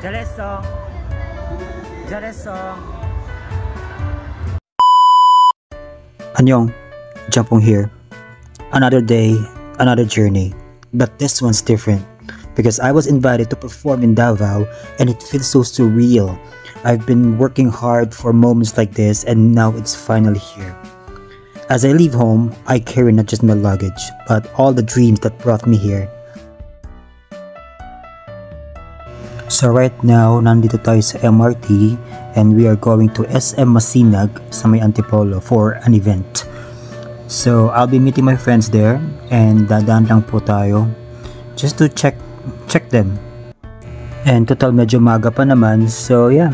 잘했어. 잘했어. Annyeong, Japong here. Another day, another journey. But this one's different because I was invited to perform in Davao and it feels so surreal. I've been working hard for moments like this and now it's finally here. As I leave home, I carry not just my luggage, but all the dreams that brought me here. So right now, nandito tayo sa MRT and we are going to SM Masinag sa may Antipolo for an event. So I'll be meeting my friends there and dadaan lang po tayo just to check them. And total medyo maga pa naman, so yeah.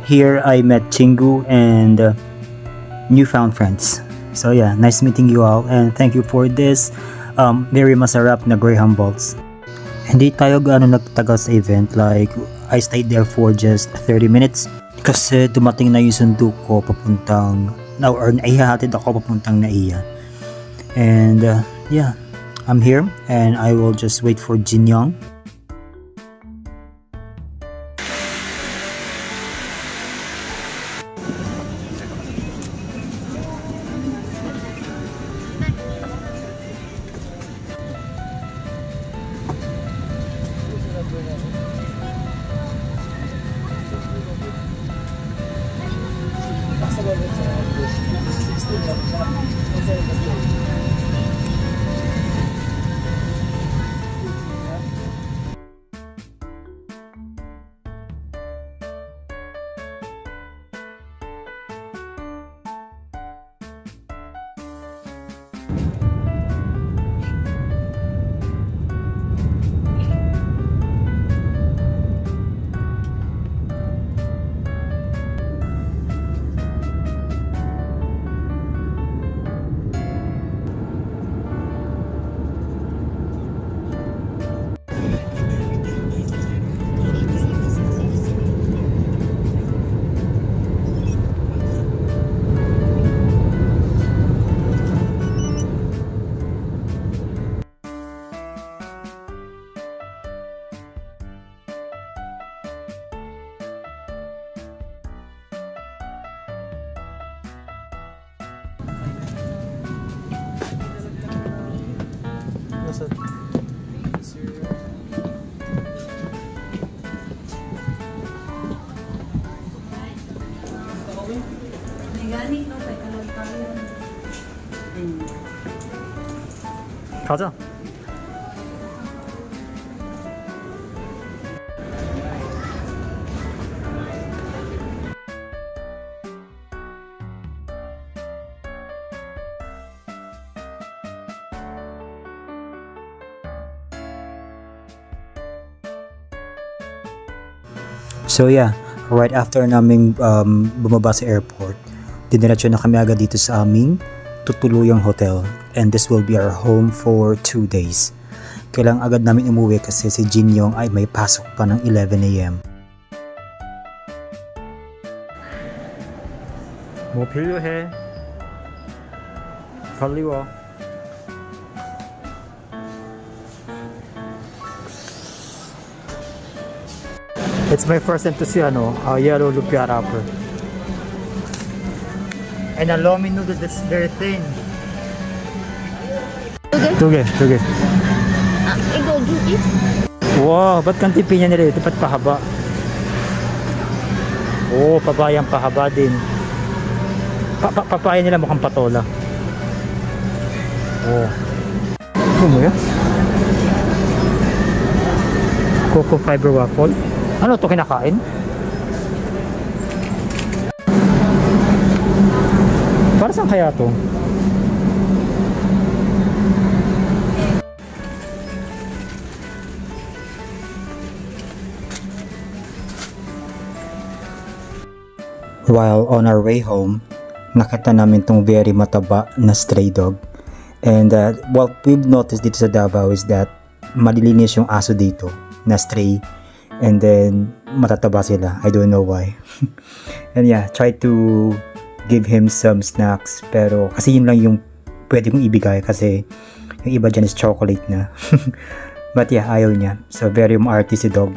Here I met Chingu and newfound friends. So yeah, nice meeting you all and thank you for this very masarap na Graham Balls. Hindi tayo gaano nagtagal sa event, like I stayed there for just 30 minutes kasi dumating na yung sundo ko papuntang or naihahatid ako papuntang Naiya. And yeah, I'm here and I will just wait for Jin Young. 가자. So yeah, right after naming bumaba sa airport, diniretso na kami agad dito sa aming tutuluyang hotel and this will be our home for 2 days. Kailangan agad namin umuwi kasi si Jin Young ay may pasok pa ng 11 AM. 뭐 필요해? 빨리 와. It's my first time to see yellow lumpia wrapper. And a lomi noodles that's very thin. Tuge. Ikaw, duty? Wow, ba't kang tipin niya nila ito? Ba't pahaba? Oh, pabayang pahaba din. Papaya nila mukhang patola. Oh. Ano mo yan? Cocoa fiber waffle. Ano to kinakain? Para saan kaya to? While on our way home, nakita namin tong very mataba na stray dog. And what we've noticed dito sa Davao is that malilinis yung aso dito na stray. And then matataba sila. I don't know why. And yeah, try to give him some snacks. Pero kasi yun lang yung pwede kong ibigay kasi yung iba dyan is chocolate na. But yeah, ayaw niya. So very umaarte si dog.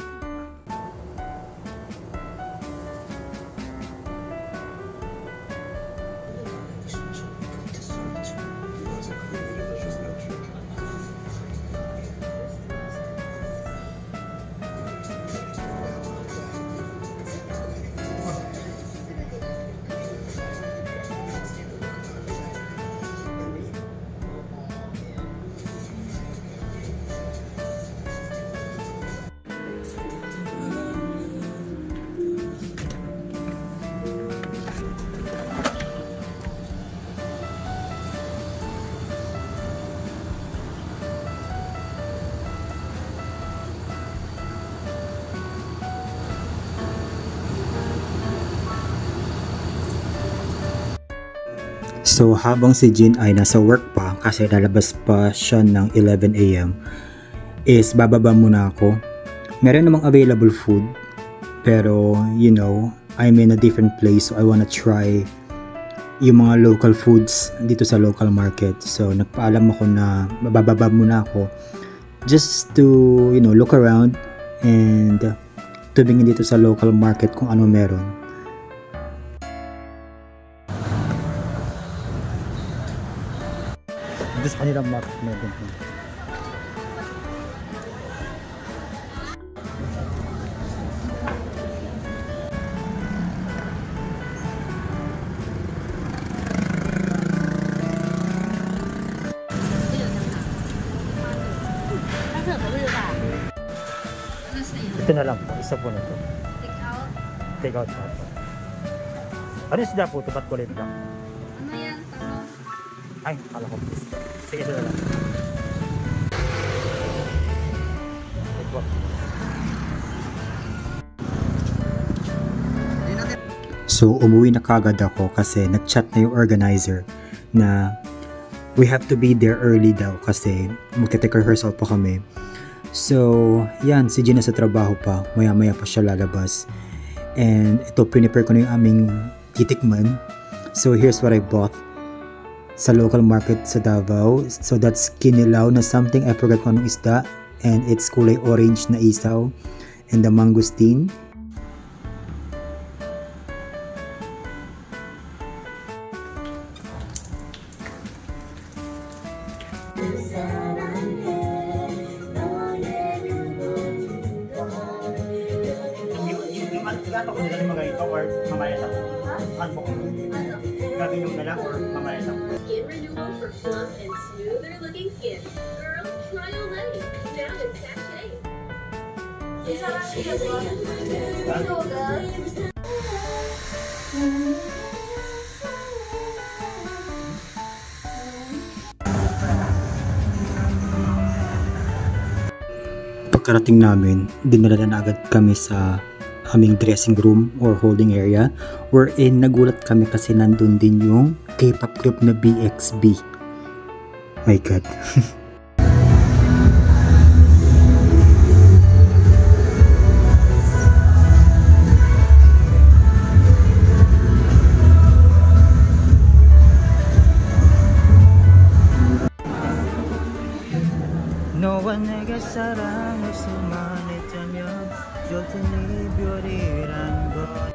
So habang si Jin ay nasa work pa kasi lalabas pa siya ng 11 AM is bababa muna ako. Meron namang available food pero you know, I'm in a different place so I wanna try yung mga local foods dito sa local market. So nagpaalam ako na bababa muna ako just to you know, look around and tumingin dito sa local market kung ano meron. Dito sa kanilang market meron. Ito na lang po, isa po na to. Take out. Take out na po. Ano yung sila po ito? Ba't kulit lang? Ano yan? Tama. Ay, kala ko please. Sige, ito na lang. Ito. So, umuwi na kagad ako kasi nag-chat na yung organizer na we have to be there early daw kasi magte-take rehearsal pa kami. So, yan, si Gina sa trabaho pa, maya-maya pa siya lalabas. And ito, prepare ko na yung aming titikman. So, here's what I bought sa local market sa Davao. So, that's kinilaw na something, I forgot kung anong isda. And it's kulay orange na isaw. And the mangosteen. Gato ko nila mga ito or mamaya lang. Ano ko? Gagawin yung nila or mamaya lang. Skin renewal for plump and smoother looking skin. Girls, try Olay. Now in sachet. Pagkarating namin, dinala na agad kami sa aming dressing room or holding area wherein nagulat kami kasi nandun din yung K-pop group na BXB. My God. 너와 내가 사랑을 수만했다면 좋던 이별이란 것.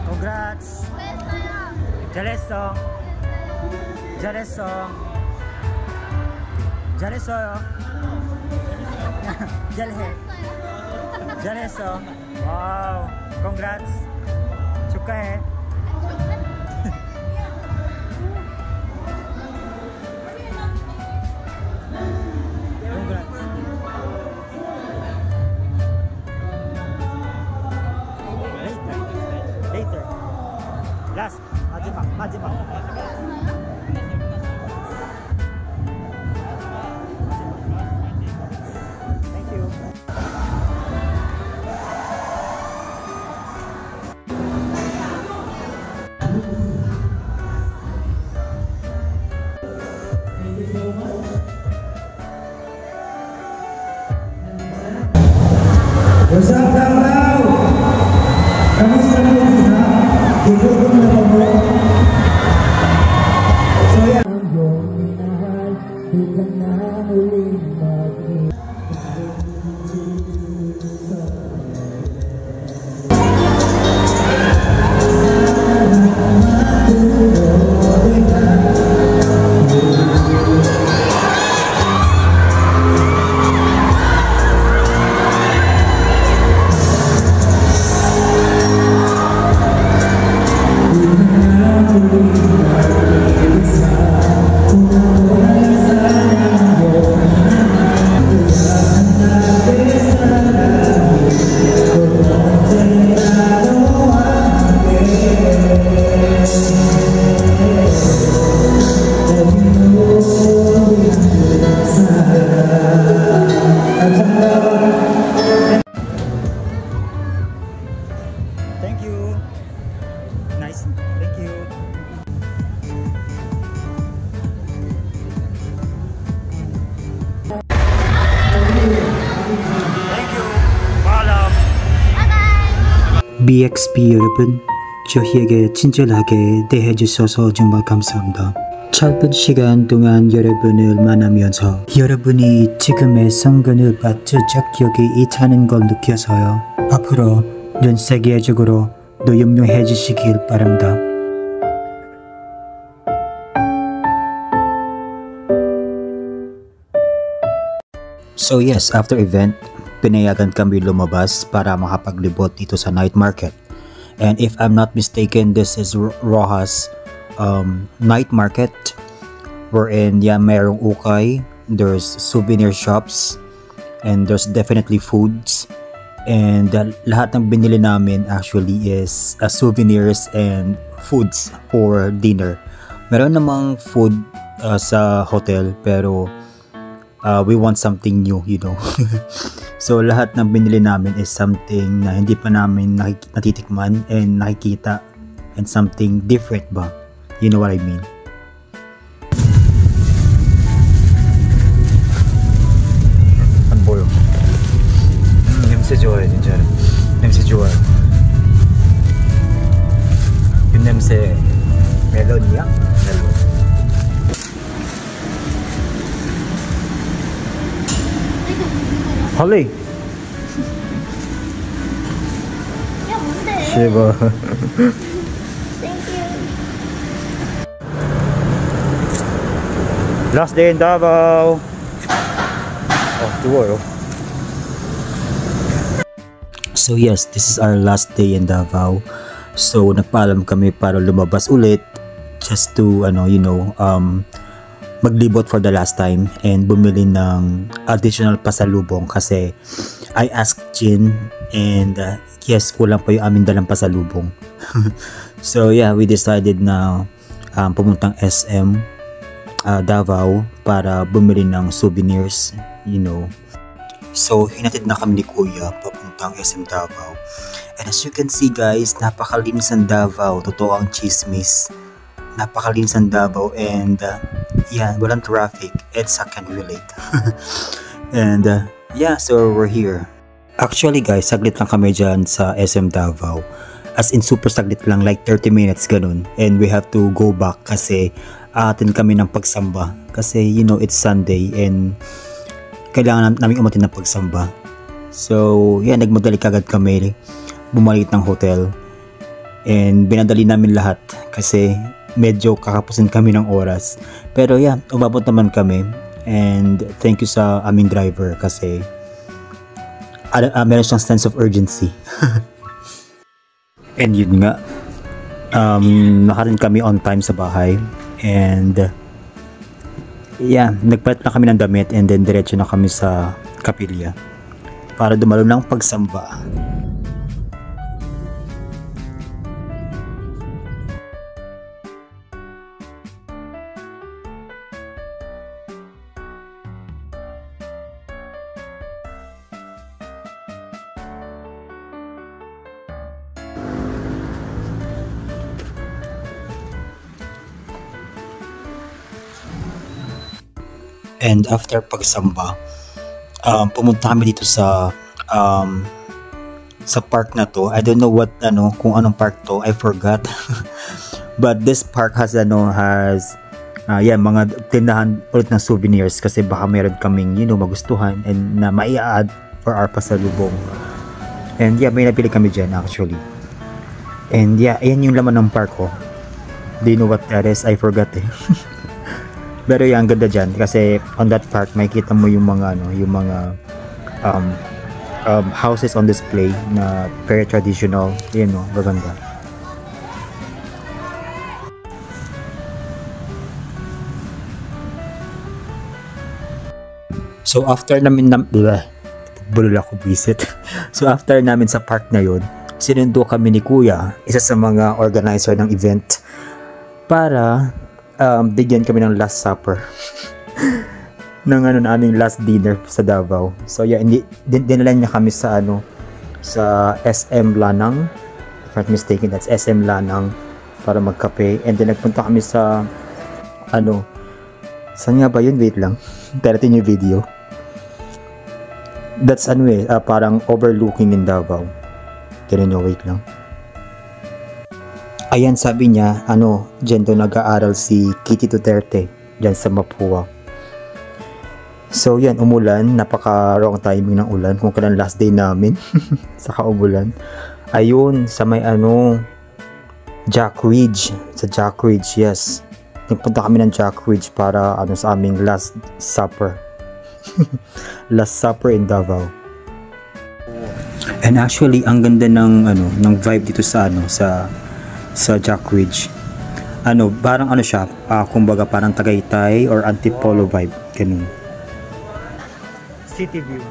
Congrats! 잘했어. 잘했어. 잘했어요. 잘해. 잘했어. 와우. Congrats. 축하해. Congrats. Later. Last. 마지막. Thank you. What's up, Davao? Kamusta mo dito? Igutom na ba mo? So yan. Ang iyong minahal, biglang na uling mag-ibig. BXP 여러분, 저희에게 친절하게 대해주셔서 정말 감사합니다. 짧은 시간 동안 여러분을 만나면서 여러분이 지금의 성근을 바짝 여기 있다는 걸 느껴서요. 앞으로 전 세계적으로 더 유명해 주시길 바랍니다. So yes, after event, pinayagan kami lumabas para makapaglibot dito sa night market. And if I'm not mistaken, this is Rojas night market, wherein merong ukay, there's souvenir shops, and there's definitely foods. And lahat ng binili namin actually is souvenirs and foods for dinner. Meron namang food sa hotel, pero we want something new, you know. So lahat ng binili namin is something na hindi pa namin natitikman and nakikita, and something different ba? You know what I mean? 안 보여. 냄새 좋아해 진짜로. 냄새 좋아. 그 냄새 멜론이야? 멜론. 할리. 야 뭔데? 제발. 땡큐. Last day in Davao. 뜨거워요. So yes, this is our last day in Davao. So nagpaalam kami para lumabas ulit just to maglibot for the last time and bumili ng additional pasalubong kasi I asked Jin and yes, kulang pa yung aming dalang pasalubong. So yeah, we decided na pumuntang SM Davao para bumili ng souvenirs, you know. So hinatid na kami ni Kuya papuntang SM Davao. And as you can see guys, napakalinis ng Davao, totoo ang chismis. Napakalinis ng Davao and walang traffic. I can relate. And so we're here. Actually guys, saglit lang kami dyan sa SM Davao. As in super saglit lang, like 30 minutes ganun. And we have to go back kasi atin kami ng pagsamba. Kasi you know, it's Sunday and kailangan namin umatin ng pagsamba. So nagmadali kagad kami bumalik ng hotel. And binadali namin lahat kasi medyo kakapusin kami ng oras. Pero umabot naman kami. And thank you sa aming driver kasi meron siyang sense of urgency. And yun nga, nakarin kami on time sa bahay. And nagpalit na kami ng damit and then diretso na kami sa kapilya para dumalo ng pagsamba. And after pagsamba, pumunta kami dito sa park na to. I don't know kung anong park to. I forgot. But this park has mga tindahan ulit ng souvenirs kasi baka meron kaming magustuhan and na mai-add for our pasalubong. And may napili kami dyan actually. And ayan yung laman ng park ko. Do you know what that is? I forgot eh. Pero ang ganda dyan kasi on that park makikita mo yung mga houses on display na very traditional, maganda. So after namin bulol ako visit. So after namin sa park na yun, sinundo kami ni Kuya, isa sa mga organizer ng event, para bigyan kami ng last supper ng aming last dinner sa Davao. So dinala niya kami sa sa SM Lanang, if I'm not mistaken, that's SM Lanang, para magkape. And then nagpunta kami sa saan nga ba yun? Wait lang, tarating yung video. That's parang overlooking in Davao. Wait lang. Ayan, sabi niya, dyan daw nag-aaral si Kitty Duterte, dyan sa Mapua. So yan, umulan, napaka-wrong timing ng ulan, kung kailan last day namin, saka umulan. Ayun, sa may Jack Ridge, sa Jack Ridge, yes. Nagpunta kami ng Jack Ridge para sa aming last supper. Last supper in Davao. And actually, ang ganda ng vibe dito sa Jack Ridge. Parang siya, kumbaga parang Tagaytay or Antipolo vibe, ganun. City view.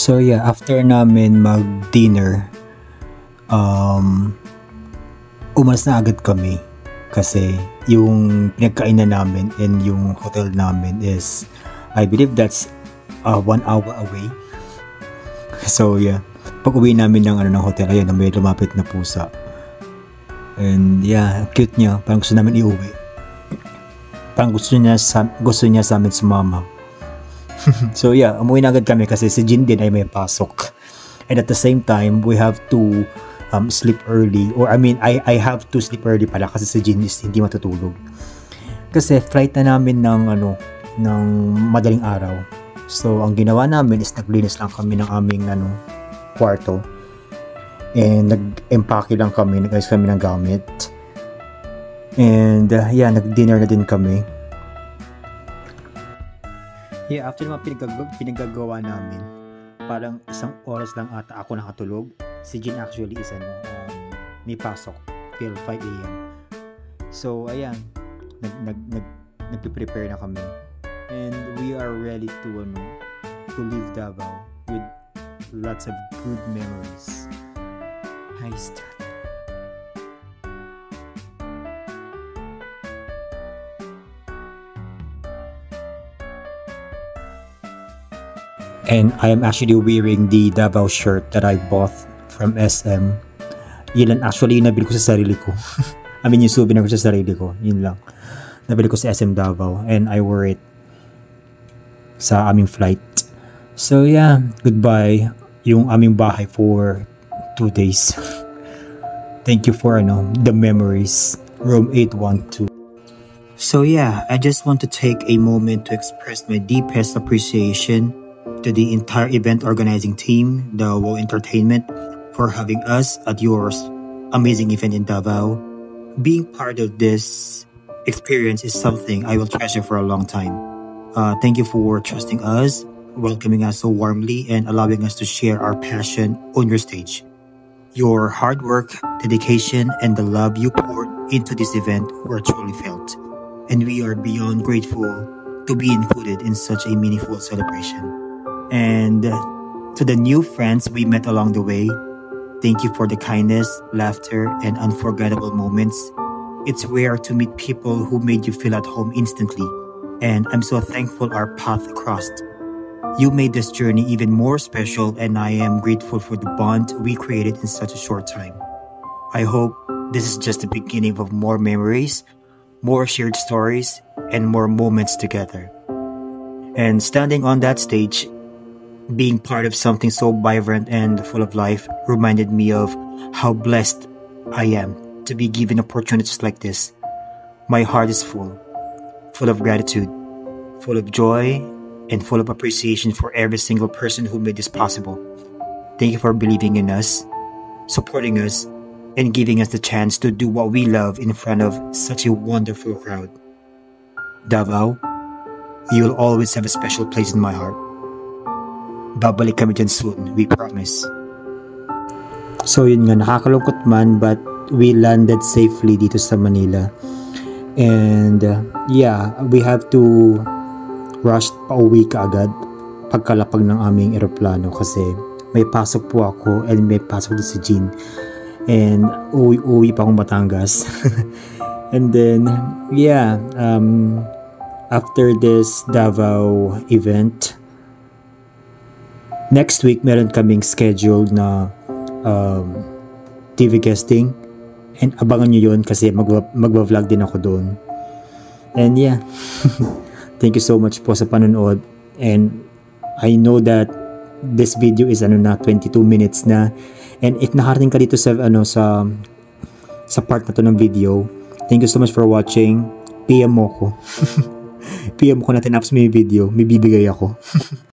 So yeah, after namin mag-dinner, umalis na agad kami kasi yung pinagkainan namin and yung hotel namin is, I believe that's 1 hour away. So yeah, pag uwi namin ng hotel, ayan, may lumapit na pusa. And yeah, cute niya, parang gusto namin iuwi. Parang gusto niya sa amin sumama. So yeah, umuwi na agad kami kasi si Jin din ay may pasok. And at the same time, we have to sleep early. Or I mean, I have to sleep early pala kasi si Jin is hindi matutulog. Kasi flight na namin ng madaling araw. So ang ginawa namin is naglinis lang kami ng aming kwarto. And nag-empake lang kami, nag-ayos kami ng gamit. And yeah, nag-dinner na din kami. Yeah, after naman pinagagawa namin, parang 1 oras lang ata ako nakatulog. Si Jin actually is may pasok till 5 a.m. So ayan, nagpe-prepare na kami. And we are ready to leave Davao with lots of good memories. Hi, Stan. And I am actually wearing the Davao shirt that I bought from SM. Yun lang actually yung nabili ko sa sarili ko. I mean yung souvenir ko sa sarili ko. Yun lang. Nabili ko sa SM Davao and I wore it sa aming flight. So yeah, goodbye yung aming bahay for 2 days. Thank you for the memories. Room 812. So yeah, I just want to take a moment to express my deepest appreciation to the entire event organizing team, the WOW Entertainment, for having us at your amazing event in Davao. Being part of this experience is something I will treasure for a long time. Thank you for trusting us, welcoming us so warmly, and allowing us to share our passion on your stage. Your hard work, dedication, and the love you poured into this event were truly felt. And we are beyond grateful to be included in such a meaningful celebration. And to the new friends we met along the way, thank you for the kindness, laughter, and unforgettable moments. It's rare to meet people who made you feel at home instantly, and I'm so thankful our path crossed. You made this journey even more special, and I am grateful for the bond we created in such a short time. I hope this is just the beginning of more memories, more shared stories, and more moments together. And standing on that stage, being part of something so vibrant and full of life reminded me of how blessed I am to be given opportunities like this. My heart is full of gratitude, full of joy, and full of appreciation for every single person who made this possible. Thank you for believing in us, supporting us, and giving us the chance to do what we love in front of such a wonderful crowd. Davao, you will always have a special place in my heart. Babalik kami dyan soon, we promise. So yun nga, nakakalungkot man, but we landed safely dito sa Manila. And yeah, we have to rush pauwi kaagad pagkalapag ng aming eroplano kasi may pasok po ako and may pasok din si Jean. And uwi pa akong Batangas. And then, yeah, after this Davao event, next week meron kaming scheduled na TV guesting. And abangan nyo yun kasi magwa-vlog din ako doon. And yeah, thank you so much po sa panonood. And I know that this video is 22 minutes na. And if nakarating ka dito sa part na to ng video, thank you so much for watching. PM mo ko. PM ko na tinapos mo yung video, may bibigay ako.